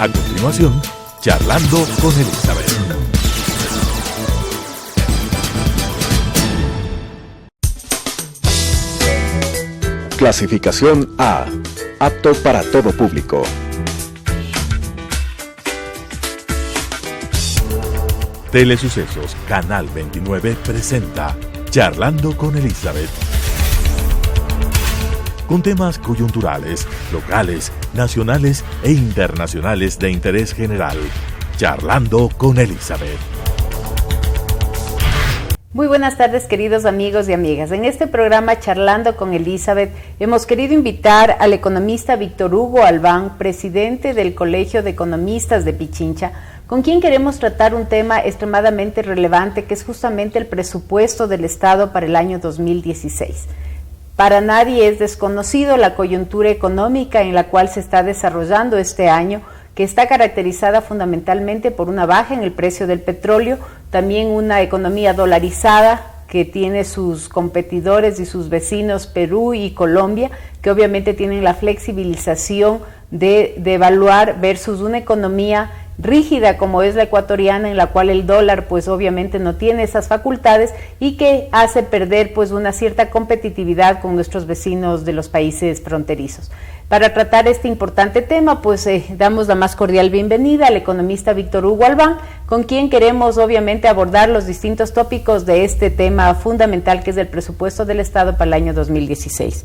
A continuación, Charlando con Elizabeth. Clasificación A. Apto para todo público. Telesucesos Canal 29 presenta Charlando con Elizabeth. Con temas coyunturales, locales, nacionales e internacionales de interés general. Charlando con Elizabeth. Muy buenas tardes, queridos amigos y amigas. En este programa Charlando con Elizabeth hemos querido invitar al economista Víctor Hugo Albán, presidente del Colegio de Economistas de Pichincha, con quien queremos tratar un tema extremadamente relevante, que es justamente el presupuesto del Estado para el año 2016. Para nadie es desconocido la coyuntura económica en la cual se está desarrollando este año, que está caracterizada fundamentalmente por una baja en el precio del petróleo, también una economía dolarizada que tiene sus competidores y sus vecinos Perú y Colombia, que obviamente tienen la flexibilización de devaluar versus una economía rígida como es la ecuatoriana, en la cual el dólar pues obviamente no tiene esas facultades y que hace perder pues una cierta competitividad con nuestros vecinos de los países fronterizos. Para tratar este importante tema pues damos la más cordial bienvenida al economista Víctor Hugo Albán, con quien queremos obviamente abordar los distintos tópicos de este tema fundamental que es el presupuesto del Estado para el año 2016.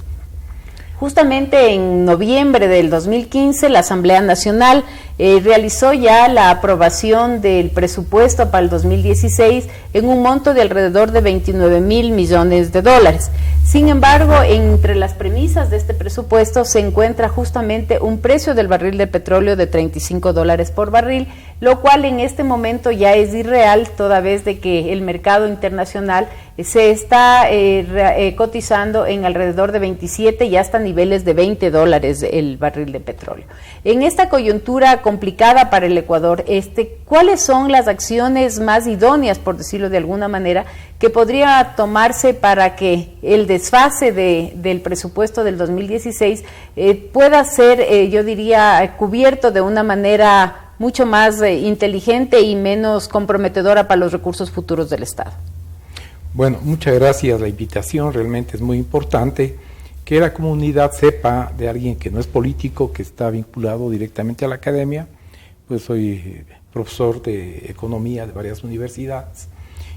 Justamente en noviembre del 2015 la Asamblea Nacional realizó ya la aprobación del presupuesto para el 2016 en un monto de alrededor de 29,000 millones de dólares. Sin embargo, entre las premisas de este presupuesto se encuentra justamente un precio del barril de petróleo de $35 por barril, lo cual en este momento ya es irreal, toda vez de que el mercado internacional se está cotizando en alrededor de 27 y hasta niveles de $20 el barril de petróleo. En esta coyuntura complicada para el Ecuador, ¿cuáles son las acciones más idóneas, por decirlo de alguna manera, que podría tomarse para que el desfase del presupuesto del 2016 pueda ser, yo diría, cubierto de una manera mucho más inteligente y menos comprometedora para los recursos futuros del Estado? Bueno, muchas gracias. La invitación realmente es muy importante que la comunidad sepa de alguien que no es político, que está vinculado directamente a la academia. Pues soy profesor de economía de varias universidades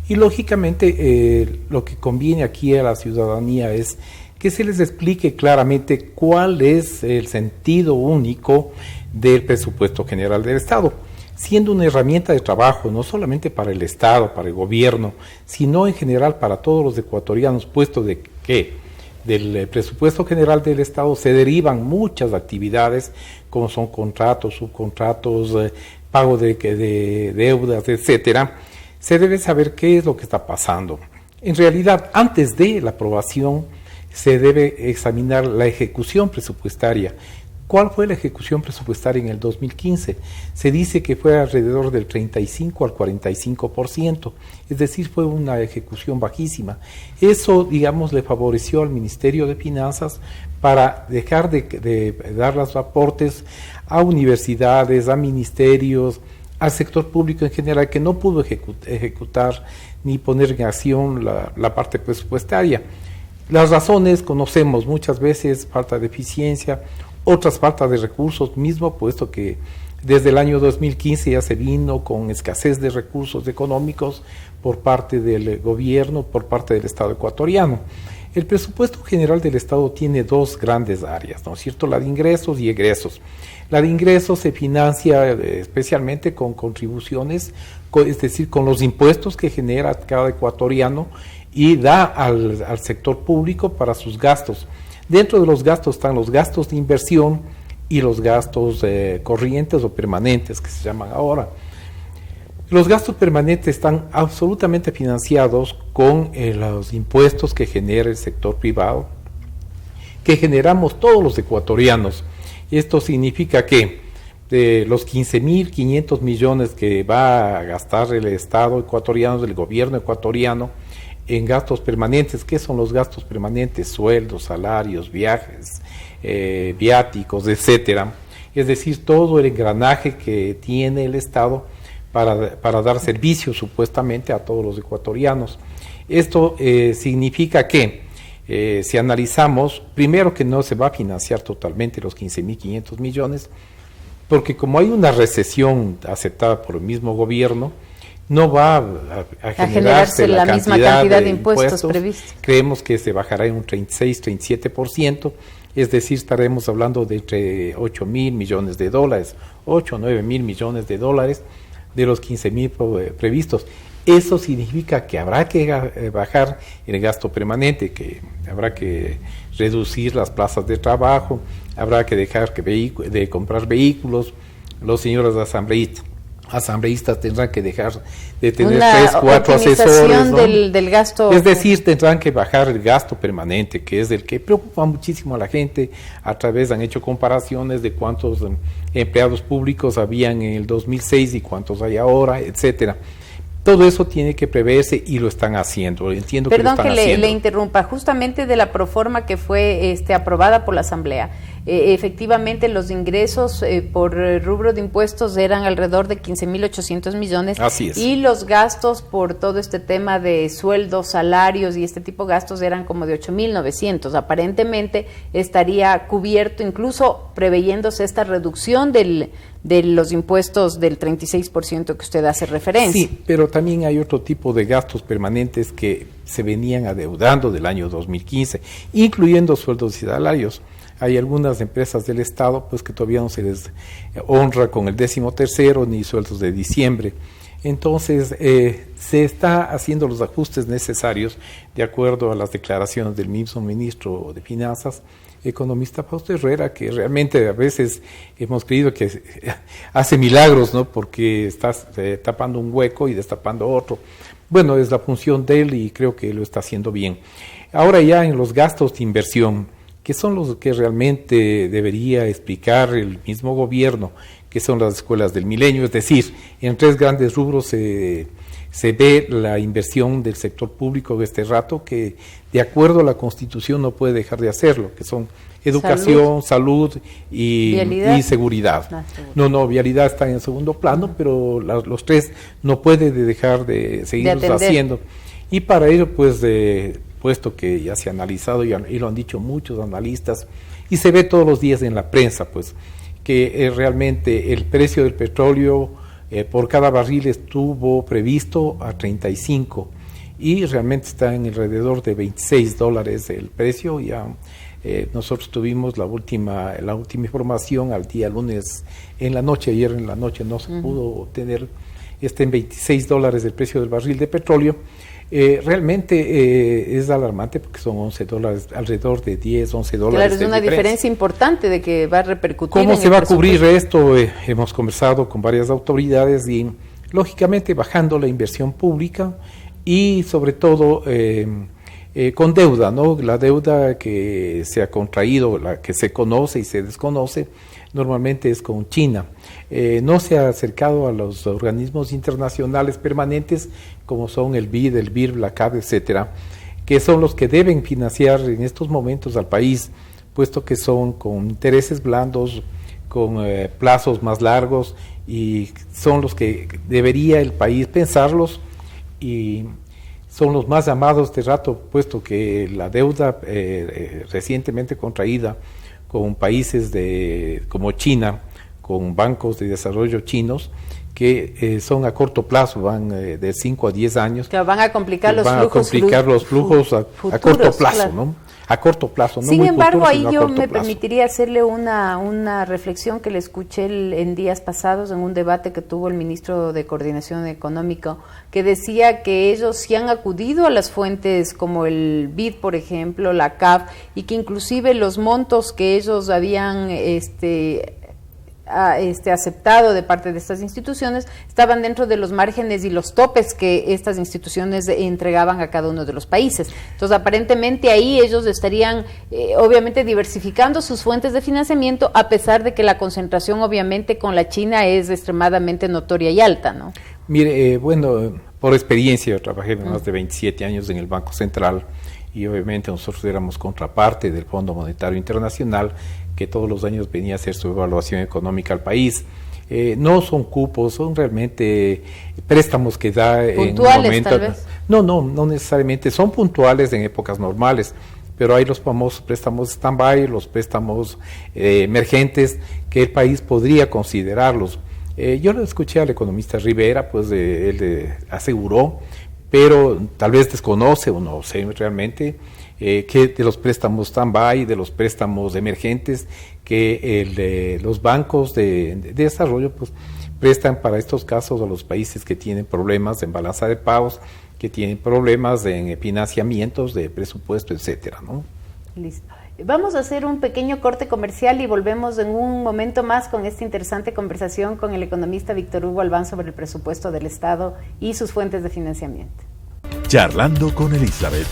y lógicamente lo que conviene aquí a la ciudadanía es que se les explique claramente cuál es el sentido único del presupuesto general del Estado, siendo una herramienta de trabajo no solamente para el Estado, para el gobierno, sino en general para todos los ecuatorianos, puesto de que del presupuesto general del Estado se derivan muchas actividades, como son contratos, subcontratos, pago de deudas, etcétera. Se debe saber qué es lo que está pasando. En realidad, antes de la aprobación, se debe examinar la ejecución presupuestaria. ¿Cuál fue la ejecución presupuestaria en el 2015? Se dice que fue alrededor del 35 al 45%, es decir, fue una ejecución bajísima. Eso, digamos, le favoreció al Ministerio de Finanzas para dejar de dar los aportes a universidades, a ministerios, al sector público en general, que no pudo ejecutar ni poner en acción la parte presupuestaria. Las razones conocemos muchas veces: falta de eficiencia, otras falta de recursos mismo, puesto que desde el año 2015 ya se vino con escasez de recursos económicos por parte del gobierno, por parte del Estado ecuatoriano. El presupuesto general del Estado tiene dos grandes áreas, ¿no es cierto? La de ingresos y egresos. La de ingresos se financia especialmente con contribuciones, es decir, con los impuestos que genera cada ecuatoriano y da al sector público para sus gastos. Dentro de los gastos están los gastos de inversión y los gastos corrientes o permanentes, que se llaman ahora. Los gastos permanentes están absolutamente financiados con los impuestos que genera el sector privado, que generamos todos los ecuatorianos. Esto significa que de los 15.500 millones que va a gastar el Estado ecuatoriano, del gobierno ecuatoriano, en gastos permanentes. ¿Qué son los gastos permanentes? Sueldos, salarios, viajes, viáticos, etcétera. es decir, todo el engranaje que tiene el Estado para dar servicios supuestamente a todos los ecuatorianos. Esto significa que, si analizamos, primero que no se va a financiar totalmente los 15.500 millones, porque como hay una recesión aceptada por el mismo gobierno, no va a generarse la misma cantidad de impuestos previstos. Creemos que se bajará en un 36-37%, es decir, estaremos hablando de entre 8.000 millones de dólares, 8 o 9.000 millones de dólares de los 15.000 previstos. Eso significa que habrá que bajar el gasto permanente, que habrá que reducir las plazas de trabajo, habrá que dejar de comprar vehículos. Los señores asambleístas tendrán que dejar de tener 3, 4 asesores, ¿no? del gasto. Es decir, tendrán que bajar el gasto permanente, que es el que preocupa muchísimo a la gente. Han hecho comparaciones de cuántos empleados públicos habían en el 2006 y cuántos hay ahora, etcétera. Todo eso tiene que preverse y lo están haciendo. Entiendo que lo están haciendo. Perdón que le interrumpa, justamente de la proforma que fue aprobada por la Asamblea. Efectivamente, los ingresos por rubro de impuestos eran alrededor de 15.800 millones. Así es. Y los gastos por todo este tema de sueldos, salarios y este tipo de gastos eran como de 8.900. Aparentemente estaría cubierto, incluso preveyéndose esta reducción de los impuestos del 36% que usted hace referencia. Sí, pero también hay otro tipo de gastos permanentes que se venían adeudando del año 2015, incluyendo sueldos y salarios. Hay algunas empresas del Estado pues que todavía no se les honra con el 13º ni sueldos de diciembre. Entonces, se está haciendo los ajustes necesarios de acuerdo a las declaraciones del mismo ministro de Finanzas, economista Fausto Herrera, que realmente a veces hemos creído que hace milagros, ¿no? Porque está tapando un hueco y destapando otro. Bueno, es la función de él y creo que lo está haciendo bien. Ahora ya en los gastos de inversión, que son los que realmente debería explicar el mismo gobierno, que son las escuelas del milenio, es decir, en 3 grandes rubros se ve la inversión del sector público de este rato, que de acuerdo a la Constitución no puede dejar de hacerlo, que son educación, salud y seguridad. No, vialidad está en segundo plano, pero los 3 no puede dejar de seguirlos haciendo. Y para ello, pues, puesto que ya se ha analizado y lo han dicho muchos analistas, y se ve todos los días en la prensa, pues, que realmente el precio del petróleo por cada barril estuvo previsto a 35 y realmente está en alrededor de $26 el precio. Ya nosotros tuvimos la última información al día lunes en la noche, ayer en la noche no se pudo tener en $26 el precio del barril de petróleo. Realmente es alarmante porque son $11, alrededor de 10, $11. Claro, es una diferencia importante de que va a repercutir. ¿Cómo se va a cubrir esto? Hemos conversado con varias autoridades y lógicamente bajando la inversión pública y sobre todo con deuda, ¿no? La deuda que se ha contraído, la que se conoce y se desconoce, normalmente es con China. No se ha acercado a los organismos internacionales permanentes como son el BID, el BIRB, la CAD, etcétera, que son los que deben financiar en estos momentos al país, puesto que son con intereses blandos, con plazos más largos y son los que debería el país pensarlos y son los más llamados de rato, puesto que la deuda recientemente contraída con países como China, con bancos de desarrollo chinos, que son a corto plazo, van de 5 a 10 años. Que van a complicar los flujos. Van a complicar los flujos a corto plazo, claro. ¿No? A corto plazo, no Sin muy embargo, futuros, ahí sino yo me plazo. permitiría hacerle una reflexión que le escuché en días pasados en un debate que tuvo el ministro de Coordinación Económica, que decía que ellos sí han acudido a las fuentes como el BID, por ejemplo, la CAF, y que inclusive los montos que ellos habían aceptado de parte de estas instituciones estaban dentro de los márgenes y los topes que estas instituciones entregaban a cada uno de los países. Entonces, aparentemente ahí ellos estarían obviamente diversificando sus fuentes de financiamiento, a pesar de que la concentración obviamente con la China es extremadamente notoria y alta, ¿no? Mire, bueno, por experiencia, yo trabajé más de 27 años en el Banco Central y obviamente nosotros éramos contraparte del Fondo Monetario Internacional, que todos los años venía a hacer su evaluación económica al país. No son cupos, son realmente préstamos que da en un momento. Tal vez. No necesariamente, son puntuales en épocas normales, pero hay los famosos préstamos stand-by, los préstamos emergentes, que el país podría considerarlos. Yo lo escuché al economista Rivera, pues él aseguró, pero tal vez desconoce o no sé realmente, que de los préstamos stand-by, de los préstamos emergentes, que los bancos de desarrollo pues prestan para estos casos a los países que tienen problemas en balanza de pagos, que tienen problemas en financiamientos de presupuesto, etcétera, ¿no? Listo. Vamos a hacer un pequeño corte comercial y volvemos en un momento más con esta interesante conversación con el economista Víctor Hugo Albán sobre el presupuesto del Estado y sus fuentes de financiamiento. Charlando con Elizabeth.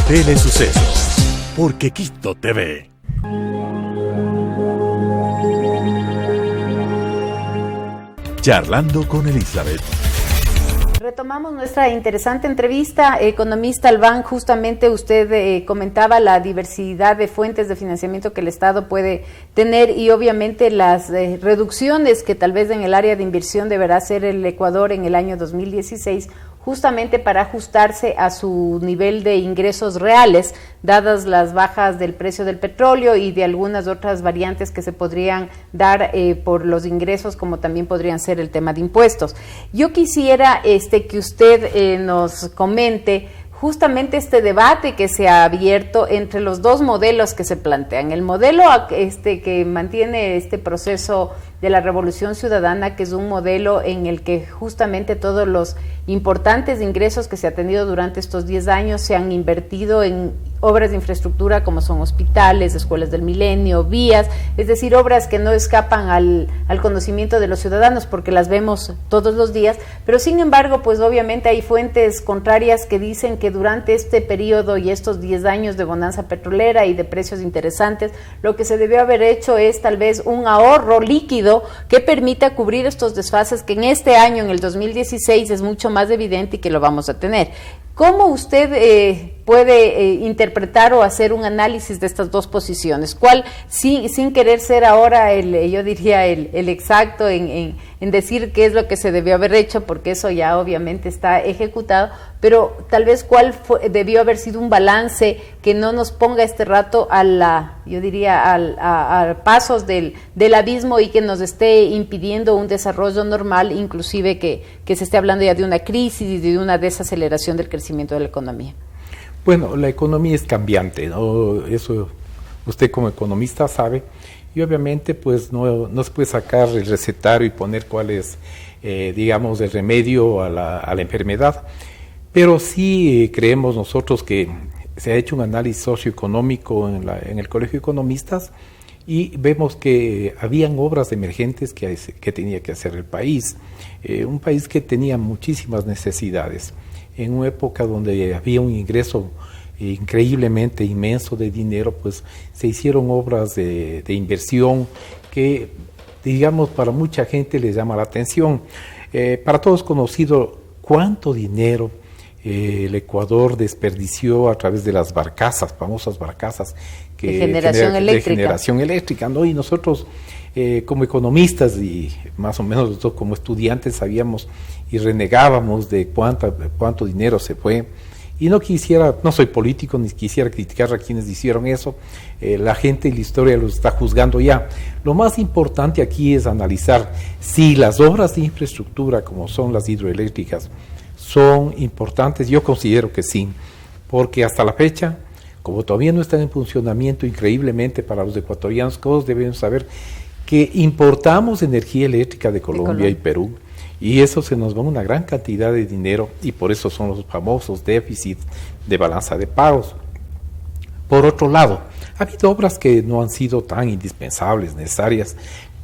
Telesucesos, porque Quito TV. Charlando con Elizabeth. Retomamos nuestra interesante entrevista. Economista Albán, justamente usted comentaba la diversidad de fuentes de financiamiento que el Estado puede tener y obviamente las reducciones que tal vez en el área de inversión deberá hacer el Ecuador en el año 2016, justamente para ajustarse a su nivel de ingresos reales, dadas las bajas del precio del petróleo y de algunas otras variantes que se podrían dar por los ingresos, como también podrían ser el tema de impuestos. Yo quisiera que usted nos comente justamente este debate que se ha abierto entre los dos modelos que se plantean. El modelo que mantiene este proceso de la Revolución Ciudadana, que es un modelo en el que justamente todos los importantes ingresos que se ha tenido durante estos 10 años se han invertido en obras de infraestructura como son hospitales, escuelas del milenio, vías, es decir, obras que no escapan al conocimiento de los ciudadanos porque las vemos todos los días, pero sin embargo, pues obviamente hay fuentes contrarias que dicen que durante este periodo y estos 10 años de bonanza petrolera y de precios interesantes, lo que se debió haber hecho es tal vez un ahorro líquido que permita cubrir estos desfases que en este año, en el 2016, es mucho más evidente y que lo vamos a tener. ¿Cómo usted puede interpretar o hacer un análisis de estas dos posiciones? ¿Cuál, sin querer ser ahora yo diría el exacto en decir qué es lo que se debió haber hecho, porque eso ya obviamente está ejecutado, pero tal vez cuál debió haber sido un balance que no nos ponga este rato a pasos del abismo y que nos esté impidiendo un desarrollo normal, inclusive que se esté hablando ya de una crisis y de una desaceleración del crecimiento de la economía? Bueno, la economía es cambiante, ¿no? Eso usted como economista sabe, y obviamente pues no se puede sacar el recetario y poner cuál es, digamos, el remedio a la enfermedad, pero sí creemos nosotros que se ha hecho un análisis socioeconómico en el Colegio de Economistas y vemos que habían obras emergentes que tenía que hacer el país, un país que tenía muchísimas necesidades. En una época donde había un ingreso increíblemente inmenso de dinero, pues se hicieron obras de inversión que, digamos, para mucha gente les llama la atención. Para todos conocido cuánto dinero el Ecuador desperdició a través de las barcazas, famosas barcazas de generación eléctrica, ¿no? Y nosotros como economistas y más o menos nosotros como estudiantes sabíamos y renegábamos de cuánto dinero se fue, y no soy político ni quisiera criticar a quienes hicieron eso, la gente y la historia los está juzgando ya. Lo más importante aquí es analizar si las obras de infraestructura como son las hidroeléctricas son importantes. Yo considero que sí, porque hasta la fecha, como todavía no están en funcionamiento increíblemente para los ecuatorianos, todos debemos saber que importamos energía eléctrica de Colombia y Perú, y eso se nos va una gran cantidad de dinero, y por eso son los famosos déficits de balanza de pagos. Por otro lado, ha habido obras que no han sido tan indispensables, necesarias,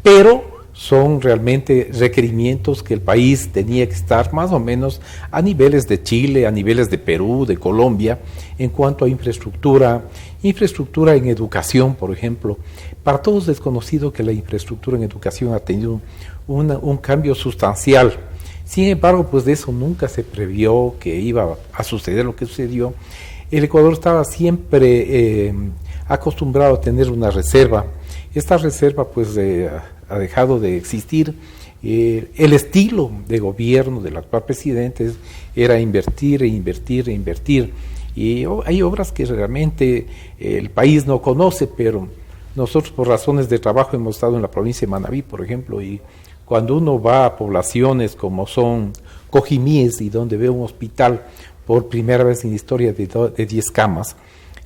pero son realmente requerimientos que el país tenía que estar más o menos a niveles de Chile, a niveles de Perú, de Colombia, en cuanto a infraestructura en educación, por ejemplo. Para todos es desconocido que la infraestructura en educación ha tenido un cambio sustancial. Sin embargo, pues de eso nunca se previó que iba a suceder lo que sucedió. El Ecuador estaba siempre acostumbrado a tener una reserva. Esta reserva pues ha dejado de existir. El estilo de gobierno del actual presidente era invertir. Y hay obras que realmente el país no conoce, pero nosotros por razones de trabajo hemos estado en la provincia de Manabí, por ejemplo, y cuando uno va a poblaciones como son Cojimíes y donde ve un hospital por primera vez en la historia de 10 camas,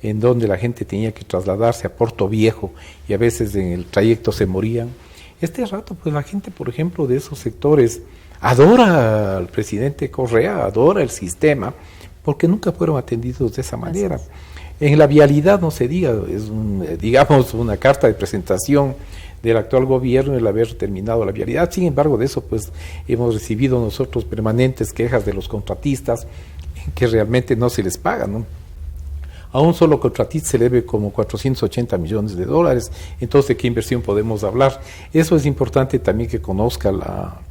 en donde la gente tenía que trasladarse a Puerto Viejo y a veces en el trayecto se morían. Este rato, pues la gente, por ejemplo, de esos sectores adora al presidente Correa, adora el sistema, porque nunca fueron atendidos de esa manera. En la vialidad no se diga, es digamos una carta de presentación del actual gobierno el haber terminado la vialidad. Sin embargo, de eso pues hemos recibido nosotros permanentes quejas de los contratistas que realmente no se les paga, ¿no? A un solo contratista se le debe como 480 millones de dólares, entonces ¿de qué inversión podemos hablar? Eso es importante también que conozca la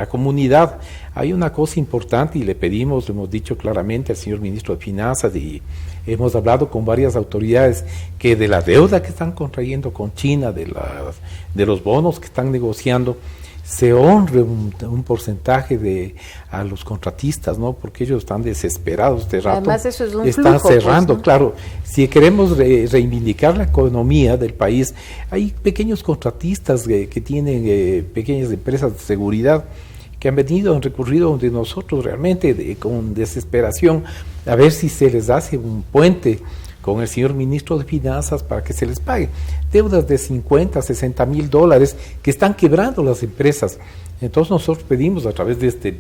comunidad. Hay una cosa importante y le pedimos, lo hemos dicho claramente al señor ministro de Finanzas y hemos hablado con varias autoridades que de la deuda que están contrayendo con China, de los bonos que están negociando, se honre un porcentaje a los contratistas, ¿no? Porque ellos están desesperados de rato. Además eso es un están flujo, cerrando, pues, ¿no? Claro. Si queremos reivindicar la economía del país, hay pequeños contratistas que tienen pequeñas empresas de seguridad que han recurrido donde nosotros realmente con desesperación a ver si se les hace un puente con el señor ministro de Finanzas para que se les pague. Deudas de 50, 60 mil dólares que están quebrando las empresas. Entonces nosotros pedimos a través de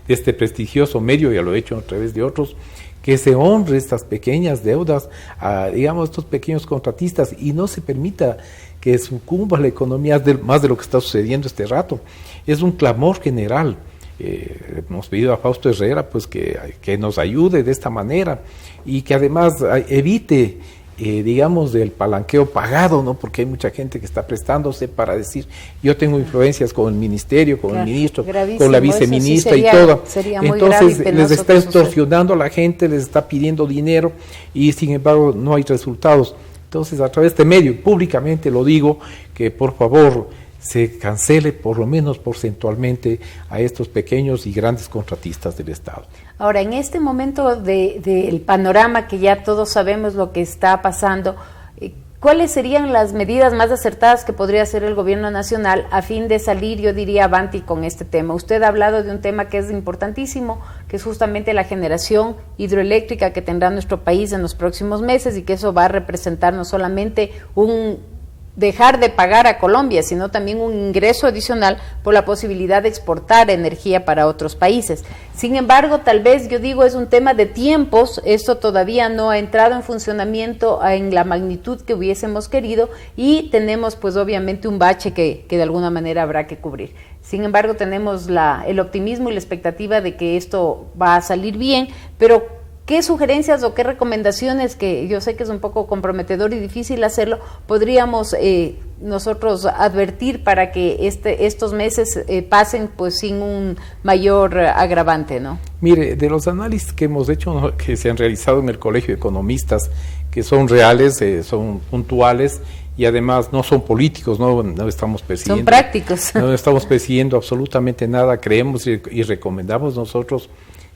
este prestigioso medio, ya lo he hecho a través de otros, que se honre estas pequeñas deudas a, digamos, estos pequeños contratistas y no se permita que sucumba la economía más de lo que está sucediendo este rato. Es un clamor general. Hemos pedido a Fausto Herrera pues que nos ayude de esta manera y que además evite digamos del palanqueo pagado, ¿no? Porque hay mucha gente que está prestándose para decir yo tengo influencias con el ministerio, con el ministro, con la viceministra y todo. Entonces les está extorsionando a la gente, les está pidiendo dinero y sin embargo no hay resultados. Entonces a través de este medio, públicamente lo digo, que por favor se cancele por lo menos porcentualmente a estos pequeños y grandes contratistas del Estado. Ahora, en este momento del panorama que ya todos sabemos lo que está pasando, ¿cuáles serían las medidas más acertadas que podría hacer el gobierno nacional a fin de salir, yo diría, avanti con este tema? Usted ha hablado de un tema que es importantísimo, que es justamente la generación hidroeléctrica que tendrá nuestro país en los próximos meses y que eso va a representar no solamente dejar de pagar a Colombia, sino también un ingreso adicional por la posibilidad de exportar energía para otros países. Sin embargo, tal vez yo digo es un tema de tiempos, esto todavía no ha entrado en funcionamiento en la magnitud que hubiésemos querido y tenemos pues obviamente un bache que de alguna manera habrá que cubrir. Sin embargo, tenemos el optimismo y la expectativa de que esto va a salir bien, pero ¿qué sugerencias o qué recomendaciones, que yo sé que es un poco comprometedor y difícil hacerlo, podríamos nosotros advertir para que estos meses pasen pues sin un mayor agravante, ¿no? Mire, de los análisis que hemos hecho, ¿no?, que se han realizado en el Colegio de Economistas, que son reales, son puntuales y además no son políticos, no estamos persiguiendo. Son prácticos. No estamos persiguiendo absolutamente nada, creemos y recomendamos nosotros,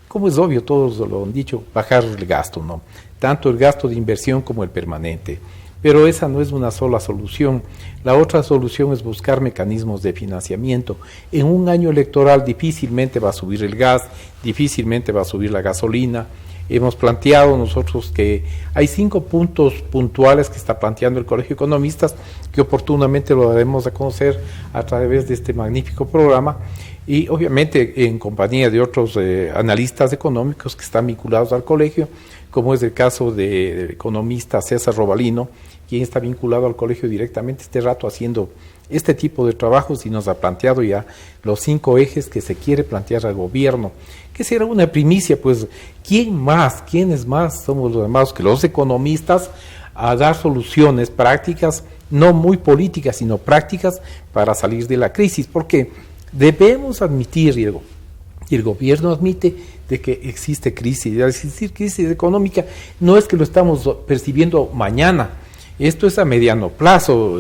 como es obvio, todos lo han dicho, bajar el gasto, ¿no? Tanto el gasto de inversión como el permanente. Pero esa no es una sola solución. La otra solución es buscar mecanismos de financiamiento. En un año electoral difícilmente va a subir el gas, difícilmente va a subir la gasolina. Hemos planteado nosotros que hay 5 puntos puntuales que está planteando el Colegio de Economistas, que oportunamente lo daremos a conocer a través de este magnífico programa, y obviamente en compañía de otros analistas económicos que están vinculados al colegio, como es el caso del economista César Robalino, quien está vinculado al colegio directamente este rato haciendo este tipo de trabajos y nos ha planteado ya los 5 ejes que se quiere plantear al gobierno, que será una primicia, pues ¿quiénes más somos los demás que los economistas a dar soluciones prácticas, no muy políticas, sino prácticas para salir de la crisis? Porque debemos admitir, y el gobierno admite, de que existe crisis. Y al existir crisis económica no es que lo estamos percibiendo mañana, esto es a mediano plazo.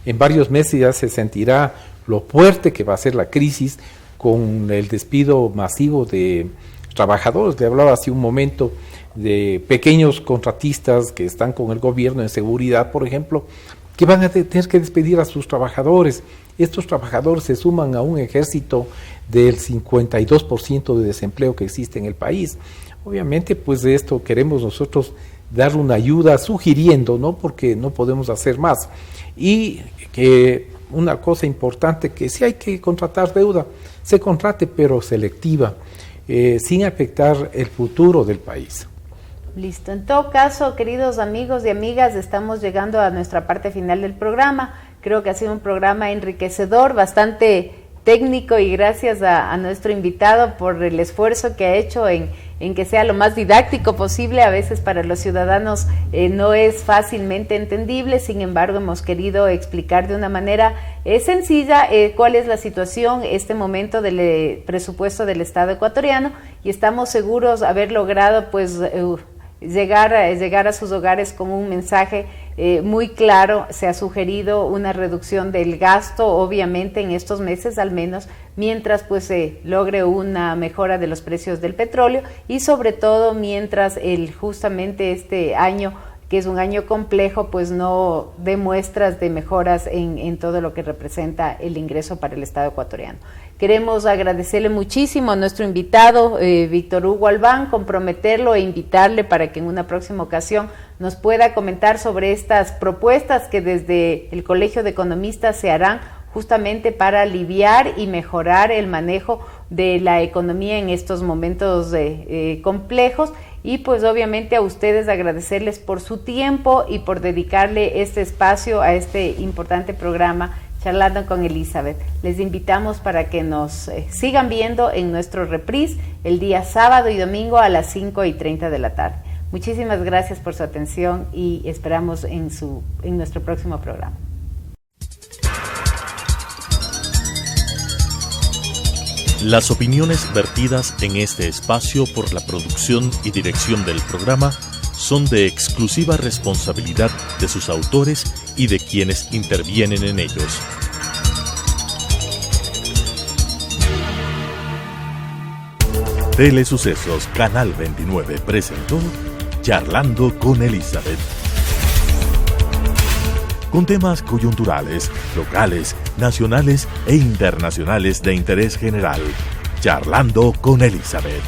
En varios meses ya se sentirá lo fuerte que va a ser la crisis con el despido masivo de trabajadores. Le hablaba hace un momento de pequeños contratistas que están con el gobierno en seguridad, por ejemplo, que van a tener que despedir a sus trabajadores. Estos trabajadores se suman a un ejército del 52% de desempleo que existe en el país. Obviamente, pues de esto queremos nosotros dar una ayuda sugiriendo, ¿no? Porque no podemos hacer más. Y que una cosa importante, que si hay que contratar deuda, se contrate, pero selectiva, sin afectar el futuro del país. Listo. En todo caso, queridos amigos y amigas, estamos llegando a nuestra parte final del programa. Creo que ha sido un programa enriquecedor, bastante técnico, y gracias a nuestro invitado por el esfuerzo que ha hecho en que sea lo más didáctico posible. A veces para los ciudadanos no es fácilmente entendible, sin embargo hemos querido explicar de una manera sencilla cuál es la situación, este momento del presupuesto del Estado ecuatoriano, y estamos seguros de haber logrado pues llegar a sus hogares con un mensaje muy claro. Se ha sugerido una reducción del gasto, obviamente en estos meses al menos, mientras pues se logre una mejora de los precios del petróleo, y sobre todo mientras justamente este año, que es un año complejo, pues no dé muestras de mejoras en todo lo que representa el ingreso para el Estado ecuatoriano. Queremos agradecerle muchísimo a nuestro invitado, Víctor Hugo Albán, comprometerlo e invitarle para que en una próxima ocasión nos pueda comentar sobre estas propuestas que desde el Colegio de Economistas se harán justamente para aliviar y mejorar el manejo de la economía en estos momentos complejos. Y pues obviamente a ustedes agradecerles por su tiempo y por dedicarle este espacio a este importante programa Charlando con Elizabeth. Les invitamos para que nos sigan viendo en nuestro reprise el día sábado y domingo a las 5:30 de la tarde. Muchísimas gracias por su atención y esperamos en nuestro próximo programa. Las opiniones vertidas en este espacio por la producción y dirección del programa son de exclusiva responsabilidad de sus autores y de quienes intervienen en ellos. Telesucesos Canal 29 presentó Charlando con Elizabeth. Con temas coyunturales, locales, nacionales e internacionales de interés general. Charlando con Elizabeth.